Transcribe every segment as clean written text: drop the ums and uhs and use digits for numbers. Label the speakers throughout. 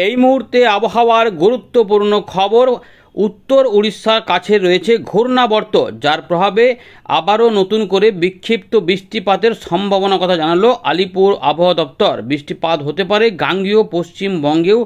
Speaker 1: এই মুহূর্তে আবহাওয়ার গুরুত্বপূর্ণ খবর। উত্তর উড়িষ্যার কাছে রয়েছে ঘূর্ণাবর্ত, যার প্রভাবে আবারও নতুন করে বিক্ষিপ্ত বৃষ্টিপাতের সম্ভাবনার কথা জানালো আলিপুর আবহাওয়া দপ্তর। বৃষ্টিপাত হতে পারে গাঙ্গেয় পশ্চিমবঙ্গেও,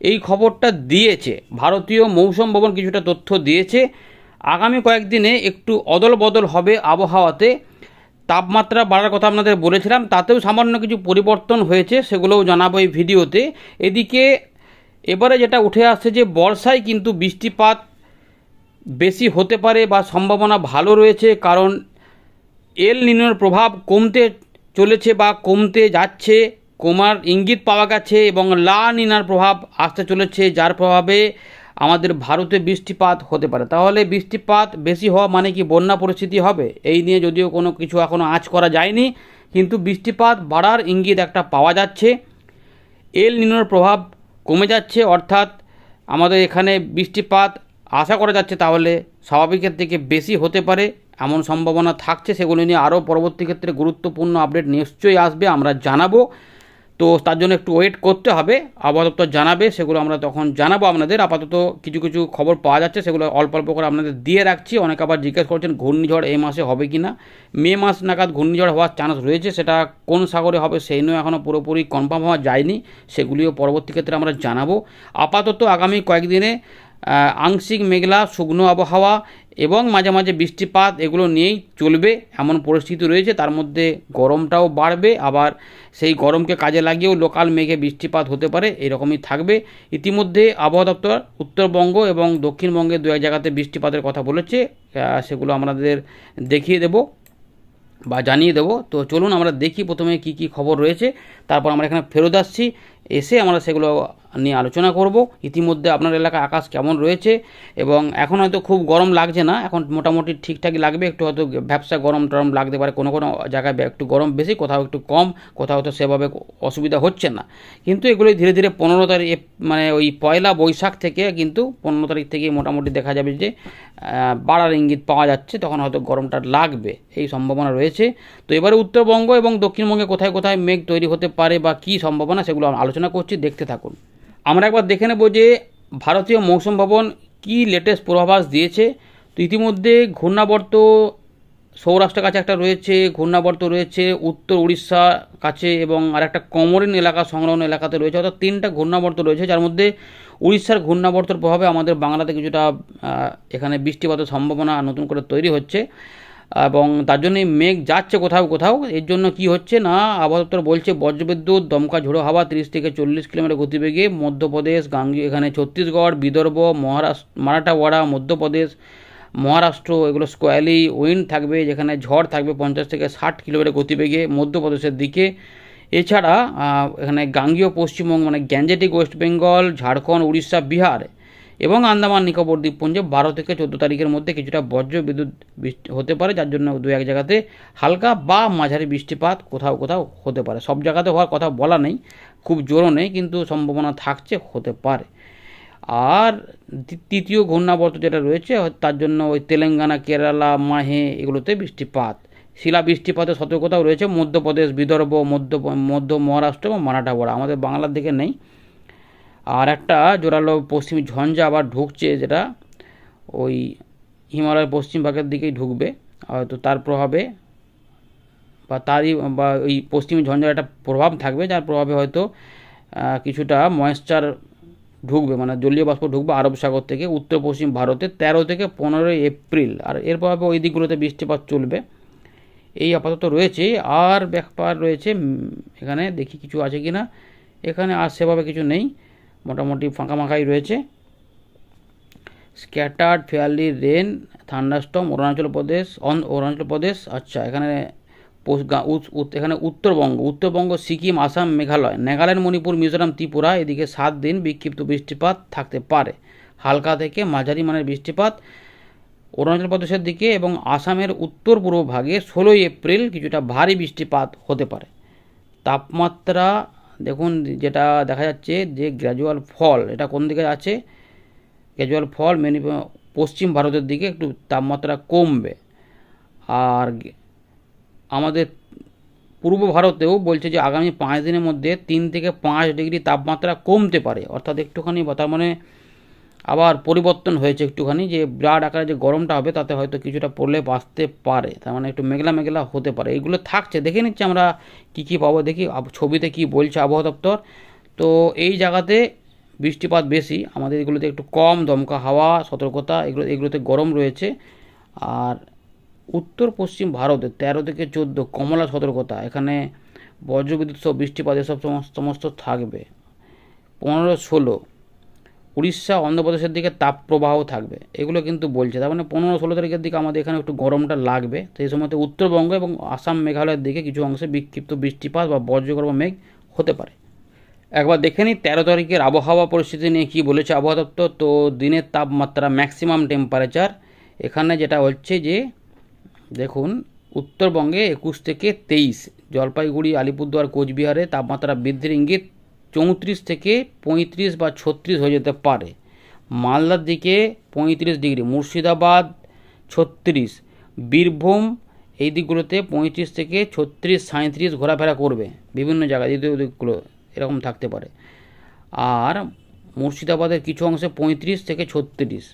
Speaker 1: এই খবরটা দিয়েছে ভারতীয় মৌসুম ভবন। কিছুটা তথ্য দিয়েছে আগামী কয়েকদিনে একটু অদল বদল হবে আবহাওয়াতে। তাপমাত্রা বাড়ার কথা আপনাদের বলেছিলাম, তাতেও সামান্য কিছু পরিবর্তন হয়েছে, সেগুলোও জানাবো এই ভিডিওতে। এদিকে এবারে যেটা উঠে আসছে যে বর্ষায় কিন্তু বৃষ্টিপাত বেশি হতে পারে বা সম্ভাবনা ভালো রয়েছে, কারণ এল নিনোর প্রভাব কমতে চলেছে বা কমতে যাচ্ছে, কমার ইঙ্গিত পাওয়া গেছে, এবং লা নিনার প্রভাব আসতে চলেছে, যার প্রভাবে আমাদের ভারতে বৃষ্টিপাত হতে পারে। তাহলে বৃষ্টিপাত বেশি হওয়া মানে কি বন্যা পরিস্থিতি হবে? এই নিয়ে যদিও কোনো কিছু এখনও আঁচ করা যায়নি, কিন্তু বৃষ্টিপাত বাড়ার ইঙ্গিত একটা পাওয়া যাচ্ছে। এল নিনোর প্রভাব কমে যাচ্ছে, অর্থাৎ আমাদের এখানে বৃষ্টিপাত আশা করা যাচ্ছে তাহলে স্বাভাবিকের থেকে বেশি হতে পারে, এমন সম্ভাবনা থাকছে। সেগুলো নিয়ে আরও পরবর্তী ক্ষেত্রে গুরুত্বপূর্ণ আপডেট নিশ্চয়ই আসবে, আমরা জানাবো। তো তার জন্য একটু ওয়েট করতে হবে, আবহাওয়া দপ্তর জানাবে, সেগুলো আমরা তখন জানাবো আপনাদের। আপাতত কিছু কিছু খবর পাওয়া যাচ্ছে, সেগুলো অল্প অল্প করে আপনাদের দিয়ে রাখছি। অনেকে আবার জিজ্ঞেস করছেন ঘূর্ণিঝড় এই মাসে হবে কি না। মে মাস নাগাদ ঘূর্ণিঝড় হওয়ার চান্স রয়েছে, সেটা কোন সাগরে হবে সেই নিয়ে এখনও পুরোপুরি কনফার্ম হওয়া যায়নি, সেগুলিও পরবর্তী ক্ষেত্রে আমরা জানাবো। আপাতত আগামী কয়েকদিনে আংশিক মেঘলা শুকনো আবহাওয়া এবং মাঝে মাঝে বৃষ্টিপাত এগুলো নিয়েই চলবে, এমন পরিস্থিতি রয়েছে। তার মধ্যে গরমটাও বাড়বে, আবার সেই গরমকে কাজে লাগিয়েও লোকাল মেঘে বৃষ্টিপাত হতে পারে, এরকমই থাকবে। ইতিমধ্যে আবহাওয়া দপ্তর উত্তরবঙ্গ এবং দক্ষিণবঙ্গে দু এক জায়গাতে বৃষ্টিপাতের কথা বলেছে, সেগুলো আমাদের দেখিয়ে দেব বা জানিয়ে দেবো। তো চলুন আমরা দেখি প্রথমে কি কি খবর রয়েছে, তারপর আমরা এখানে ফেরত আসছি, এসে আমরা সেগুলো নিয়ে আলোচনা করব। ইতিমধ্যে আপনার এলাকায় আকাশ কেমন রয়েছে, এবং এখন হয়তো খুব গরম লাগছে না, এখন মোটামুটি ঠিকঠাকই লাগবে। একটু হয়তো ব্যবসা গরম টরম লাগতে পারে, কোনো কোনো জায়গায় একটু গরম বেশি, কোথাও একটু কম, কোথাও তো সেভাবে অসুবিধা হচ্ছে না। কিন্তু এগুলোই ধীরে ধীরে 15 তারিখ মানে ওই পয়লা বৈশাখ থেকে কিন্তু 15 তারিখ থেকে মোটামুটি দেখা যাবে যে বাড়ার ইঙ্গিত পাওয়া যাচ্ছে, তখন হয়তো গরমটা লাগবে, এই সম্ভাবনা রয়েছে। তো এবারে উত্তরবঙ্গ এবং দক্ষিণবঙ্গে কোথায় কোথায় মেঘ তৈরি হতে পারে বা কী সম্ভাবনা, সেগুলো আলোচনা করছি, দেখতে থাকুন। আমরা একবার দেখে নেব যে ভারতীয় মৌসুম ভবন কী লেটেস্ট পূর্বাভাস দিয়েছে। তো ইতিমধ্যে ঘূর্ণাবর্ত সৌরাষ্ট্রের কাছে একটা রয়েছে, ঘূর্ণাবর্ত রয়েছে উত্তর উড়িষ্যা কাছে, এবং আর একটা কমরিন এলাকা সংলগ্ন এলাকাতে রয়েছে, অর্থাৎ 3টা ঘূর্ণাবর্ত রয়েছে, যার মধ্যে উড়িষ্যার ঘূর্ণাবর্তের প্রভাবে আমাদের বাংলাতে কিছুটা এখানে বৃষ্টিপাতের সম্ভাবনা নতুন করে তৈরি হচ্ছে, এবং তার জন্যই মেঘ যাচ্ছে কোথাও কোথাও। এর জন্য কি হচ্ছে না, আবহাওয়া দপ্তর বলছে বজ্রবিদ্যুৎ দমকা ঝোড়ো হাওয়া 30 থেকে 40 কিলোমিটার গতিবেগে মধ্যপ্রদেশ, গাঙ্গেয় এখানে ছত্তিশগড়, বিদর্ভ, মহারাষ্ট্র, মারাঠাওয়াড়া, মধ্যপ্রদেশ, মহারাষ্ট্র, এগুলো স্কোয়ালি উইন্ড থাকবে, যেখানে ঝড় থাকবে 50 থেকে 60 কিলোমিটার গতিবেগে মধ্যপ্রদেশের দিকে। এছাড়া এখানে গাঙ্গেয় পশ্চিমবঙ্গ মানে গ্যাঞ্জেটিক ওয়েস্ট বেঙ্গল, ঝাড়খণ্ড, উড়িষ্যা, বিহার এবং আন্দামান নিকোবর দ্বীপপুঞ্জে 12 থেকে 14 তারিখের মধ্যে কিছুটা বজ্র বিদ্যুৎ বৃষ্টি হতে পারে, যার জন্য দু এক জায়গাতে হালকা বা মাঝারি বৃষ্টিপাত কোথাও কোথাও হতে পারে। সব জায়গাতে হওয়ার কথা বলা নেই, খুব জোরও নেই, কিন্তু সম্ভাবনা থাকছে, হতে পারে। আর তৃতীয় ঘূর্ণাবর্ত যেটা রয়েছে, তার জন্য ওই তেলেঙ্গানা, কেরালা, মাহে এগুলোতে বৃষ্টিপাত, শিলা বৃষ্টিপাতের সতর্কতাও রয়েছে মধ্যপ্রদেশ, বিদর্ভ, মধ্য মহারাষ্ট্র এবং মারাঠাওয়াড়া, আমাদের বাংলার দিকে নেই। আর একটা জোরালো পশ্চিমী ঝঞ্ঝা আবার ঢুকছে, যেটা ওই হিমালয়ের পশ্চিম ভাগের দিকেই ঢুকবে, হয়তো তার প্রভাবে বা ওই পশ্চিমী ঝঞ্ঝার একটা প্রভাব থাকবে, যার প্রভাবে হয়তো কিছুটা ময়েশ্চার ঢুকবে, মানে জলীয় বাষ্প ঢুকবে আরব সাগর থেকে উত্তর পশ্চিম ভারতে 13 থেকে 15 এপ্রিল, আর এর প্রভাবে ওই দিকগুলোতে বৃষ্টিপাত চলবে। এই আপাতত রয়েছে। আর ব্যাপার রয়েছে এখানে, দেখি কিছু আছে কি না, এখানে আর সেভাবে কিছু নেই, মোটামুটি ফাঁকা মাখাই রয়েছে। Scattered fairly rain thunderstorm Arunachal Pradesh, আচ্ছা এখানে উত্তরবঙ্গ, সিকিম, আসাম, মেঘালয়, নাগাল্যান্ড, মণিপুর, মিজোরাম, ত্রিপুরা, এদিকে 7 দিন বিক্ষিপ্ত বৃষ্টিপাত থাকতে পারে, হালকা থেকে মাঝারি মানের বৃষ্টিপাত। অরুণাচল প্রদেশের দিকে এবং আসামের উত্তর পূর্ব ভাগে 16 এপ্রিল কিছুটা ভারী বৃষ্টিপাত হতে পারে। তাপমাত্রা দেখুন, যেটা দেখা যাচ্ছে যে গ্র্যাজুয়াল ফল, এটা কোন দিকে আছে, গ্র্যাজুয়াল ফল পশ্চিম ভারতের দিকে একটু তাপমাত্রা কমবে। আর আমাদের পূর্ব ভারতেও বলছে যে আগামী 5 দিনের মধ্যে 3 থেকে 5 ডিগ্রি তাপমাত্রা কমতে পারে, অর্থাৎ একটুখানি তার মানে আবার পরিবর্তন হয়েছে একটুখানি, যে বিরাট আকারে যে গরমটা হবে তাতে হয়তো কিছুটা প্রলেপ আসতে পারে, তার মানে একটু মেঘলা মেঘলা হতে পারে। এইগুলো থাকছে, দেখে নিচ্ছি আমরা কী কী পাবো, দেখি ছবিতে কি বলছে আবহাওয়া দপ্তর। তো এই জায়গাতে বৃষ্টিপাত বেশি, আমাদের এগুলোতে একটু কম, দমকা হাওয়া, সতর্কতা, এগুলোতে গরম রয়েছে। আর উত্তর পশ্চিম ভারতে 13 থেকে 14 কমলা সতর্কতা, এখানে বজ্রবিদ্যুৎ সহ বৃষ্টিপাত এসব সমস্ত থাকবে। 15-16 উড়িষ্যা অন্ধ্রপ্রদেশের দিকে তাপপ্রবাহ থাকবে, এগুলো কিন্তু বলছে। তার মানে 15-16 তারিখের দিকে আমাদের এখানে একটু গরমটা লাগবে। সেই সময়তে উত্তরবঙ্গ এবং আসাম মেঘালয়ের দিকে কিছু অংশে বিক্ষিপ্ত বৃষ্টিপাত বা বজ্রগর্ভ মেঘ হতে পারে। একবার দেখে নিই 13 তারিখের আবহাওয়া পরিস্থিতি নিয়ে কী বলেছে আবহাওয়া দপ্তর। তো দিনের তাপমাত্রা ম্যাক্সিমাম টেম্পারেচার এখানে যেটা হচ্ছে যে দেখুন, উত্তরবঙ্গে 21 থেকে 23, জলপাইগুড়ি, আলিপুরদুয়ার, কোচবিহারে তাপমাত্রা বৃদ্ধির ইঙ্গিত 34 থেকে 35 বা 36 হয়ে যেতে পারে। মালদার দিকে 35 ডিগ্রি, মুর্শিদাবাদ 36, বীরভূম এই দিকগুলোতে 35 থেকে 36, 37 ঘোরাফেরা করবে বিভিন্ন জায়গায়, এই দিকগুলো এরকম থাকতে পারে। আর মুর্শিদাবাদের কিছু অংশে 35 থেকে 36,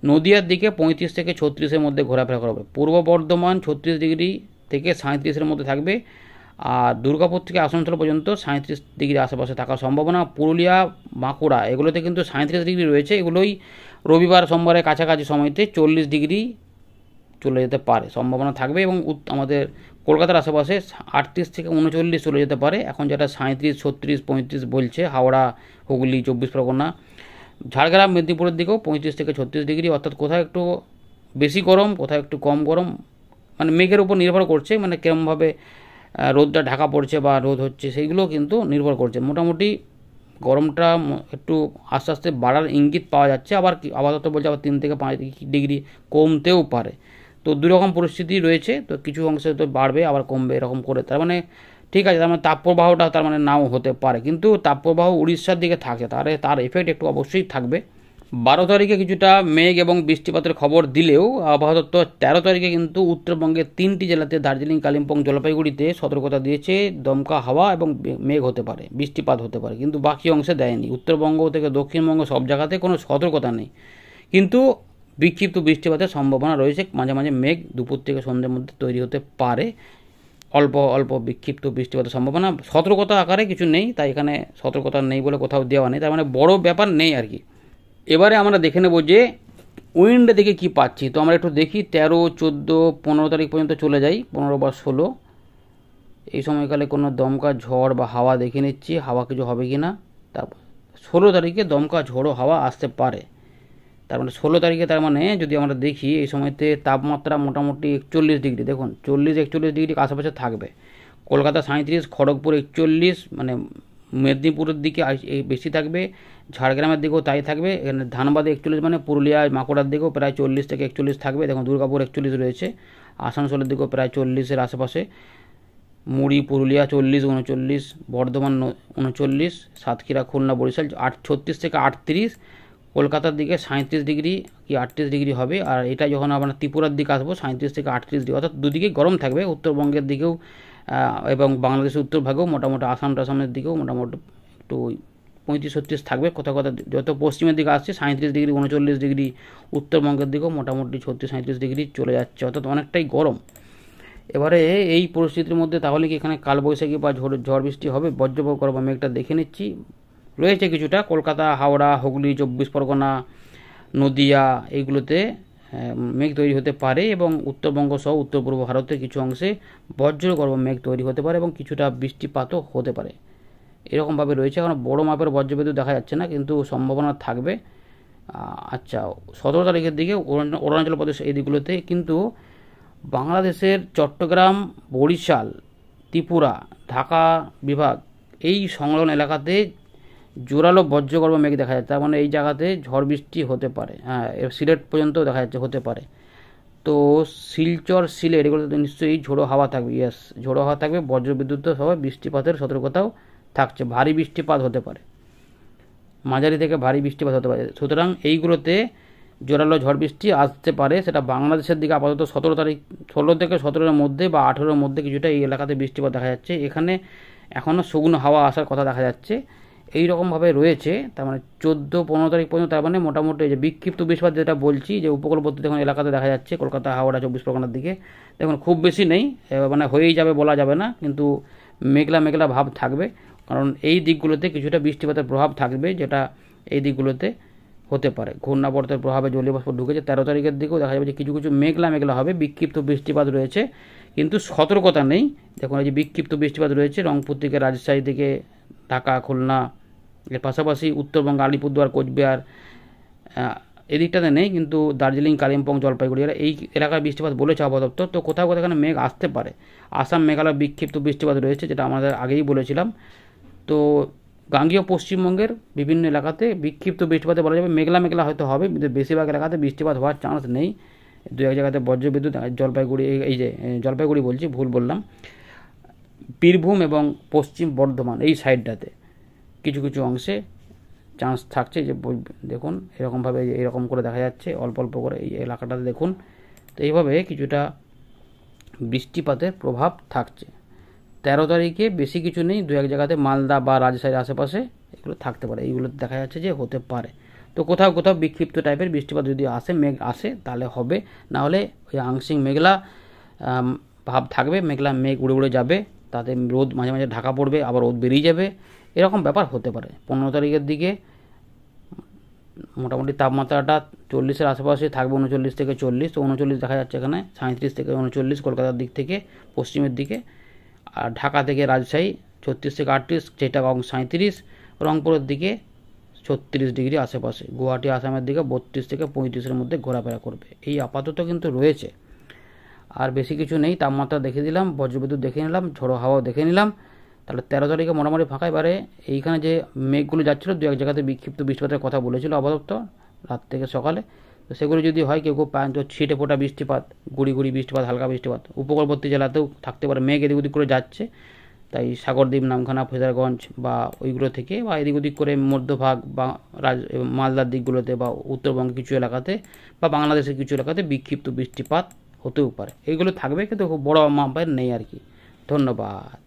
Speaker 1: নদিয়ার দিকে 35 থেকে 36-এর মধ্যে ঘোরাফেরা করবে। পূর্ব বর্ধমান 36 ডিগ্রি থেকে 37-এর মধ্যে থাকবে। আর দুর্গাপুর থেকে আসানসোল পর্যন্ত 37 ডিগ্রি আশেপাশে থাকার সম্ভাবনা। পুরুলিয়া, বাঁকুড়া এগুলোতে কিন্তু 37 ডিগ্রি রয়েছে, এগুলোই রবিবার সোমবারের কাছাকাছি সময়তে 40 ডিগ্রি চলে যেতে পারে, সম্ভাবনা থাকবে। এবং আমাদের কলকাতার আশেপাশে 38 থেকে 39 চলে যেতে পারে, এখন যেটা 37, 36, 35 বলছে। হাওড়া, হুগলি, 24 পরগনা, ঝাড়গ্রাম, মেদিনীপুরের দিকেও 35 থেকে 36 ডিগ্রি, অর্থাৎ কোথাও একটু বেশি গরম, কোথাও একটু কম গরম, মানে মেঘের উপর নির্ভর করছে, মানে কেরমভাবে রোদটা ঢাকা পড়ছে বা রোদ হচ্ছে সেইগুলো কিন্তু নির্ভর করছে। মোটামুটি গরমটা একটু আস্তে আস্তে বাড়ার ইঙ্গিত পাওয়া যাচ্ছে, আবার আপাতত বলছে আবার 3 থেকে 5 ডিগ্রি কমতেও পারে। তো দুই রকম পরিস্থিতি রয়েছে, তো কিছু অংশে তো বাড়বে আবার কমবে এরকম করে, তার মানে ঠিক আছে। তার মানে তাপপ্রবাহটা তার মানে নাও হতে পারে, কিন্তু তাপপ্রবাহ উড়িষ্যার দিকে থাকে, তার এফেক্ট একটু অবশ্যই থাকবে। 12 তারিখে কিছুটা মেঘ এবং বৃষ্টিপাতের খবর দিলেও আবহাওয়া দপ্তর 13 তারিখে কিন্তু উত্তরবঙ্গের 3টি জেলাতে, দার্জিলিং, কালিম্পং, জলপাইগুড়িতে সতর্কতা দিয়েছে, দমকা হাওয়া এবং মেঘ হতে পারে, বৃষ্টিপাত হতে পারে, কিন্তু বাকি অংশে দেয়নি। উত্তরবঙ্গ থেকে দক্ষিণবঙ্গ সব জায়গাতে কোনো সতর্কতা নেই, কিন্তু বিক্ষিপ্ত বৃষ্টিপাতের সম্ভাবনা রয়েছে। মাঝে মাঝে মেঘ দুপুর থেকে সন্ধ্যের মধ্যে তৈরি হতে পারে, অল্প অল্প বিক্ষিপ্ত বৃষ্টিপাতের সম্ভাবনা। সতর্কতা আকারে কিছু নেই, তাই এখানে সতর্কতা নেই বলে কোথাও দেওয়া নেই, তার মানে বড় ব্যাপার নেই আর কি। এবারে আমরা দেখে নেব যে উইন্ডের দিকে কি পাচ্ছি। তো আমরা একটু দেখি 13, 14, 15 তারিখ পর্যন্ত চলে যাই, 15 বা 16 এই সময়কালে কোনো দমকা ঝড় বা হাওয়া দেখে নিচ্ছি, হাওয়া কিছু হবে কি না। তারপর 16 তারিখে দমকা ঝড়ো হাওয়া আসতে পারে, তার মানে 16 তারিখে, তার মানে যদি আমরা দেখি এই সময়তে তাপমাত্রা মোটামুটি 41 ডিগ্রি, দেখুন 40-41 ডিগ্রি আশেপাশে থাকবে। কলকাতা 37, খড়গপুর 41, মানে মেদিনীপুরের দিকে বেশি থাকবে, ঝাড়গ্রামের দিকেও তাই থাকবে। এখানে ধানবাদে 41, মানে পুরুলিয়া, বাঁকুড়ার দিকেও প্রায় 40 থেকে 41 থাকবে। দেখুন দুর্গাপুর 41 রয়েছে, আসানসোলের দিকেও প্রায় 40-এর আশেপাশে, মুড়ি, পুরুলিয়া 40, 39, বর্ধমান 39, সাতক্ষীরা, খুলনা, বরিশাল 36 থেকে 38, কলকাতার দিকে 37 ডিগ্রি কি 38 ডিগ্রি হবে। আর এটা যখন আমরা ত্রিপুরার দিকে আসবো 37 থেকে 38 ডিগ্রি, অর্থাৎ দুদিকে গরম থাকবে। উত্তরবঙ্গের দিকেও এবং বাংলাদেশের উত্তরভাগেও মোটামুটি, আসামের দিকেও মোটামুটি একটু 35-36 থাকবে। কোথাও কোথাও যত পশ্চিমের দিকে আসছে 37 ডিগ্রি, 39 ডিগ্রি, উত্তরবঙ্গের দিকেও মোটামুটি 36-37 ডিগ্রি চলে যাচ্ছে, অর্থাৎ অনেকটাই গরম। এবারে এই পরিস্থিতির মধ্যে তাহলে কি এখানে কালবৈশাখী বা ঝড় বৃষ্টি হবে, বজ্রপাত বা মেঘটা দেখে নিচ্ছি। রয়েছে কিছুটা, কলকাতা, হাওড়া, হুগলি, 24 পরগনা, নদিয়া এইগুলোতে মেঘ তৈরি হতে পারে, এবং উত্তরবঙ্গ সহ উত্তর পূর্ব ভারতের কিছু অংশে বজ্রগর্ভ মেঘ তৈরি হতে পারে এবং কিছুটা বৃষ্টিপাতও হতে পারে, এরকমভাবে রয়েছে। এখন বড় মাপের বজ্রবিদ্যুৎ দেখা যাচ্ছে না, কিন্তু সম্ভাবনা থাকবে। আচ্ছা, 17 তারিখের দিকে অরুণাচল প্রদেশ এই দিকগুলোতে, কিন্তু বাংলাদেশের চট্টগ্রাম, বরিশাল, ত্রিপুরা, ঢাকা বিভাগ এই সংলগ্ন এলাকাতে জোরালো বজ্রগর্ভ মেঘ দেখা যাচ্ছে, তার মানে এই জায়গাতে ঝড় বৃষ্টি হতে পারে। হ্যাঁ, সিলেট পর্যন্ত দেখা যাচ্ছে হতে পারে। তো শিলচর, সিলেট এগুলোতে নিশ্চয়ই ঝোড়ো হাওয়া থাকবে, ইয়েস ঝোড়ো হাওয়া থাকবে, বজ্রবিদ্যুৎ সহ বৃষ্টিপাতের সতর্কতাও থাকছে, ভারী বৃষ্টিপাত হতে পারে, মাঝারি থেকে ভারী বৃষ্টিপাত হতে পারে। সুতরাং এইগুলোতে জোরালো ঝড় বৃষ্টি আসতে পারে, সেটা বাংলাদেশের দিকে আপাতত 16 থেকে 17-এর মধ্যে বা 18-এর মধ্যে কিছুটা এই এলাকাতে বৃষ্টিপাত দেখা যাচ্ছে। এখানে এখনও শুকনো হাওয়া আসার কথা দেখা যাচ্ছে। এই রকমভাবে রয়েছে, তার মানে 14-15 তারিখ পর্যন্ত, তার মানে মোটামুটি যে বিক্ষিপ্ত বৃষ্টিপাত যেটা বলছি, যে উপকূলবর্তী দেখুন এলাকাতে দেখা যাচ্ছে, কলকাতা, হাওড়া, 24 পরগনার দিকে দেখুন খুব বেশি নেই, মানে হয়েই যাবে বলা যাবে না, কিন্তু মেঘলা মেঘলা ভাব থাকবে, কারণ এই দিকগুলোতে কিছুটা বৃষ্টিপাতের প্রভাব থাকবে, যেটা এই দিকগুলোতে হতে পারে। ঘূর্ণাবর্তের প্রভাবে জলীয় বাষ্প ঢুকেছে। 13 তারিখের দিকেও দেখা যাবে যে কিছু কিছু মেঘলা মেঘলা হবে, বিক্ষিপ্ত বৃষ্টিপাত রয়েছে, কিন্তু সতর্কতা নেই। দেখুন এই যে বিক্ষিপ্ত বৃষ্টিপাত রয়েছে রংপুর থেকে রাজশাহী থেকে ঢাকা, খুলনা, এর পাশাপাশি উত্তরবঙ্গ, আলিপুরদুয়ার, কোচবিহার, এদিকটাতে নেই, কিন্তু দার্জিলিং, কালিম্পং, জলপাইগুড়ি এই এলাকায় বৃষ্টিপাত বলেছে আবহাওয়া দপ্তর। তো কোথাও কোথাও এখানে মেঘ আসতে পারে। আসাম, মেঘালয় বিক্ষিপ্ত বৃষ্টিপাত রয়েছে, যেটা আমাদের আগেই বলেছিলাম। তো গাঙ্গেয় পশ্চিমবঙ্গের বিভিন্ন এলাকাতে বিক্ষিপ্ত বৃষ্টিপাতে বলা যাবে মেঘলা মেঘলা হয়তো হবে, কিন্তু বেশিরভাগ এলাকাতে বৃষ্টিপাত হওয়ার চান্স নেই। দু এক জায়গাতে বজ্রবিদ্যুৎ, জলপাইগুড়ি, এই যে জলপাইগুড়ি বলছি, ভুল বললাম, বীরভূম এবং পশ্চিম বর্ধমান এই সাইডটাতে কিছু কিছু অংশে চান্স থাকছে। যে দেখুন এরকমভাবে এরকম করে দেখা যাচ্ছে অল্প অল্প করে এই এলাকাটাতে দেখুন। তো এইভাবে কিছুটা বৃষ্টিপাতের প্রভাব থাকছে। 13 তারিখে বেশি কিছু নেই, দু এক জায়গাতে মালদা বা রাজশাহীর আশেপাশে এগুলো থাকতে পারে, এইগুলো দেখা যাচ্ছে যে হতে পারে। তো কোথাও কোথাও বিক্ষিপ্ত টাইপের বৃষ্টিপাত যদি আসে, মেঘ আসে, তাহলে হবে, না হলে ওই আংশিক মেঘলা ভাব থাকবে, মেঘলা মেঘ উড়ে উড়ে যাবে, তাতে রোদ মাঝে মাঝে ঢাকা পড়বে, আবার রোদ বেরিয়ে যাবে, এরকম ব্যাপার হতে পারে। 15 তারিখের দিকে মোটামুটি তাপমাত্রাটা 40-এর আশেপাশে থাকবে, 39 থেকে 40। তো 39 দেখা যাচ্ছে এখানে, 37 থেকে 39 কলকাতার দিক থেকে পশ্চিমের দিকে, আর ঢাকা থেকে রাজশাহী 36 থেকে 38, চিটাগং 37, রংপুরের দিকে 36 ডিগ্রি আশেপাশে, গুয়াহাটি আসামের দিকে 32 থেকে 35-এর মধ্যে ঘোরাফেরা করবে। এই আপাতত কিন্তু রয়েছে, আর বেশি কিছু নেই। তাপমাত্রা দেখে দিলাম, বজ্রবিদ্যুৎ দেখে নিলাম, ঝোড়ো হাওয়াও দেখে নিলাম। তাহলে 13 তারিখে মোটামুটি ফাঁকা। এবারে এইখানে যে মেঘগুলো যাচ্ছিলো, দু এক জায়গাতে বিক্ষিপ্ত বৃষ্টিপাতের কথা বলেছিল আবহাওয়া দপ্তর রাত থেকে সকালে, তো সেগুলো যদি হয়, কেউ কেউ পায় তো ছিটে ফোটা বৃষ্টিপাত, গুড়ি গুড়ি বৃষ্টিপাত, হালকা বৃষ্টিপাত, উপকূলবর্তী জেলাতেও থাকতে পারে। মেঘ এদিক ওদিক করে যাচ্ছে, তাই সাগরদ্বীপ, নামখানা, ফেজারগঞ্জ বা ওইগুলো থেকে, বা এদিক ওদিক করে মধ্যভাগ বা মালদার দিকগুলোতে বা উত্তরবঙ্গের কিছু এলাকাতে বা বাংলাদেশের কিছু এলাকাতে বিক্ষিপ্ত বৃষ্টিপাত হতেও পারে। এইগুলো থাকবে, কিন্তু খুব বড় মাপের নেই আর কি। ধন্যবাদ।